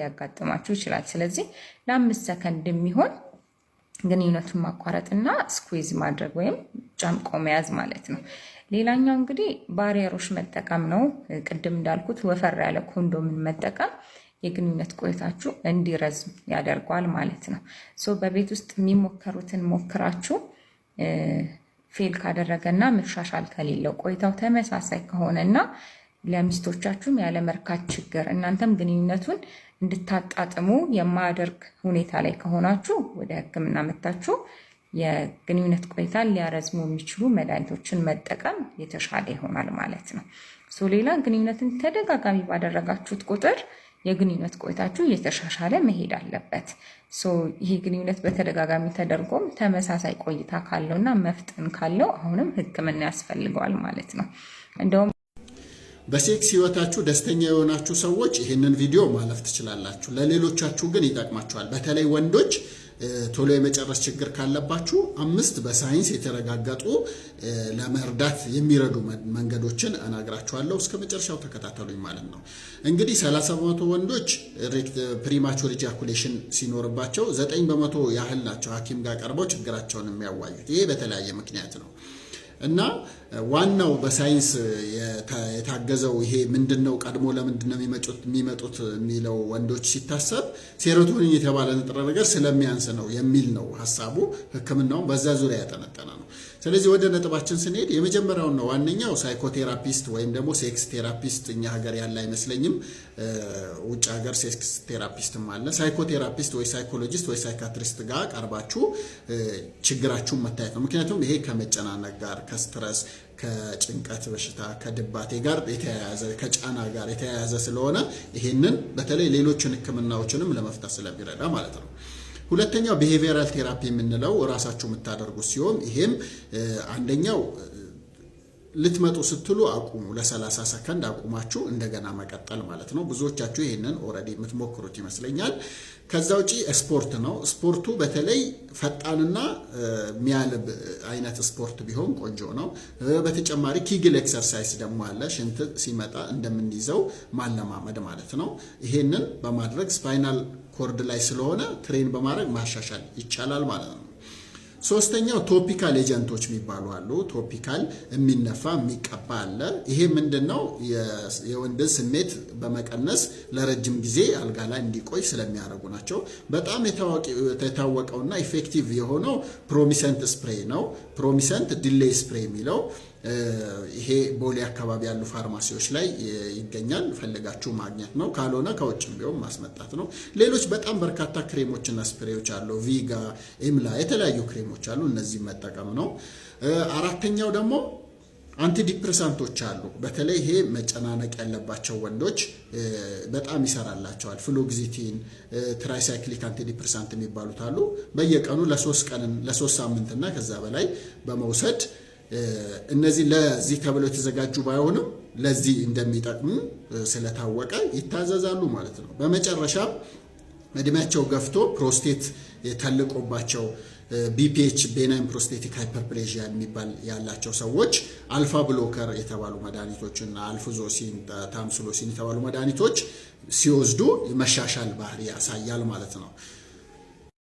ያጋጥማችሁ ይችላል። ስለዚህ ለ5 ሰከንድ የሚሆን ግንኙነቱን ማቋረጥና ስኩዊዝ ማድረግ ወይም ጨምቆ መያዝ ማለት ነው። ሌላኛው እንግዲህ ባሪየሮች መጠቀም ነው። ቅድም እንዳልኩት ወፈር ያለ ኮንዶምን መጠቀም የግንኙነት ቆይታችሁ እንዲረዝም ያደርገዋል ማለት ነው። በቤት ውስጥ የሚሞከሩትን ሞክራችሁ ፌል ካደረገና መሻሻል ከሌለው ቆይታው ተመሳሳይ ከሆነና ለሚስቶቻችሁም ያለ መርካት ችግር እናንተም ግንኙነቱን እንድታጣጥሙ የማያደርግ ሁኔታ ላይ ከሆናችሁ ወደ ሕክምና መጣችሁ የግንኙነት ቆይታ ሊያረዝሙ የሚችሉ መድኃኒቶችን መጠቀም የተሻለ ይሆናል ማለት ነው። ሌላ ግንኙነትን ተደጋጋሚ ባደረጋችሁት ቁጥር የግንኙነት ቆይታችሁ እየተሻሻለ መሄድ አለበት። ይሄ ግንኙነት በተደጋጋሚ ተደርጎም ተመሳሳይ ቆይታ ካለውና መፍጠን ካለው አሁንም ሕክምና ያስፈልገዋል ማለት ነው። እንደውም በሴክስ ህይወታችሁ ደስተኛ የሆናችሁ ሰዎች ይህንን ቪዲዮ ማለፍ ትችላላችሁ። ለሌሎቻችሁ ግን ይጠቅማችኋል። በተለይ ወንዶች ቶሎ የመጨረስ ችግር ካለባችሁ 5 በሳይንስ የተረጋገጡ ለመርዳት የሚረዱ መንገዶችን እነግራችኋለሁ። እስከ መጨረሻው ተከታተሉኝ ማለት ነው። እንግዲህ 30% ወንዶች ፕሪማቹር ኢጃኩሌሽን ሲኖርባቸው 9% ያህል ናቸው ሐኪም ጋር ቀርበው ችግራቸውን የሚያዋዩት። ይሄ በተለያየ ምክንያት ነው እና ዋናው በሳይንስ የታገዘው ይሄ ምንድነው ቀድሞ ለምንድነው የሚመጡት የሚለው ወንዶች ሲታሰብ ሴሮቶኒን የተባለ ንጥረ ነገር ስለሚያንስ ነው የሚል ነው ሐሳቡ። ህክምናው በዛ ዙሪያ ያጠነጠነ ነው። ስለዚህ ወደ ነጥባችን ስንሄድ የመጀመሪያው ነው ዋነኛው ሳይኮቴራፒስት ወይም ደግሞ ሴክስ ቴራፒስት እኛ ሀገር ያለ አይመስለኝም። ውጭ ሀገር ሴክስ ቴራፒስትም አለ። ሳይኮቴራፒስት ወይ ሳይኮሎጂስት ወይ ሳይካትሪስት ጋር ቀርባችሁ ችግራችሁን መታየት ነው። ምክንያቱም ይሄ ከመጨናነቅ ጋር ከስትረስ ከጭንቀት በሽታ ከድባቴ ጋር የተያያዘ ከጫና ጋር የተያያዘ ስለሆነ ይሄንን በተለይ ሌሎችን ህክምናዎችንም ለመፍታት ስለሚረዳ ማለት ነው። ሁለተኛው ቢሄቪየራል ቴራፒ የምንለው ራሳችሁ የምታደርጉት ሲሆን ይሄም አንደኛው ልትመጡ ስትሉ አቁሙ፣ ለ30 ሰከንድ አቁማችሁ እንደገና መቀጠል ማለት ነው። ብዙዎቻችሁ ይሄንን ኦሬዲ የምትሞክሩት ይመስለኛል። ከዛ ውጪ ስፖርት ነው። ስፖርቱ በተለይ ፈጣንና የሚያልብ አይነት ስፖርት ቢሆን ቆንጆ ነው። በተጨማሪ ኪግል ኤክሰርሳይዝ ደግሞ አለ። ሽንት ሲመጣ እንደምንይዘው ማለማመድ ማለት ነው። ይሄንን በማድረግ ስፓይናል ኮርድ ላይ ስለሆነ ትሬን በማድረግ ማሻሻል ይቻላል ማለት ነው። ሶስተኛው ቶፒካል ኤጀንቶች የሚባሉ አሉ። ቶፒካል የሚነፋ የሚቀባ አለ። ይሄ ምንድነው የወንድን ስሜት በመቀነስ ለረጅም ጊዜ አልጋ ላይ እንዲቆይ ስለሚያደርጉ ናቸው። በጣም የታወቀውና ኢፌክቲቭ የሆነው ፕሮሚሰንት ስፕሬይ ነው። ፕሮሚሰንት ዲሌይ ስፕሬይ የሚለው ይሄ ቦሌ አካባቢ ያሉ ፋርማሲዎች ላይ ይገኛል። ፈልጋችሁ ማግኘት ነው። ካልሆነ ከውጭም ቢሆን ማስመጣት ነው። ሌሎች በጣም በርካታ ክሬሞችና ስፕሬዎች አሉ። ቪጋ፣ ኤምላ የተለያዩ ክሬሞች አሉ። እነዚህ መጠቀም ነው። አራተኛው ደግሞ አንቲዲፕሬሳንቶች አሉ። በተለይ ይሄ መጨናነቅ ያለባቸው ወንዶች በጣም ይሰራላቸዋል። ፍሎግዚቲን፣ ትራይሳይክሊክ አንቲዲፕሬሳንት የሚባሉት አሉ። በየቀኑ ለ3 ሳምንትና ከዛ በላይ በመውሰድ እነዚህ ለዚህ ተብለው የተዘጋጁ ባይሆንም ለዚህ እንደሚጠቅሙ ስለታወቀ ይታዘዛሉ ማለት ነው። በመጨረሻ እድሜያቸው ገፍቶ ፕሮስቴት ተልቆባቸው ቢፒኤች ቤናይን ፕሮስቴቲክ ሃይፐርፕሌዥያ የሚባል ያላቸው ሰዎች አልፋ ብሎከር የተባሉ መድኃኒቶችና አልፍዞሲን፣ ታምስሎሲን የተባሉ መድኃኒቶች ሲወስዱ መሻሻል ባህሪ ያሳያል ማለት ነው።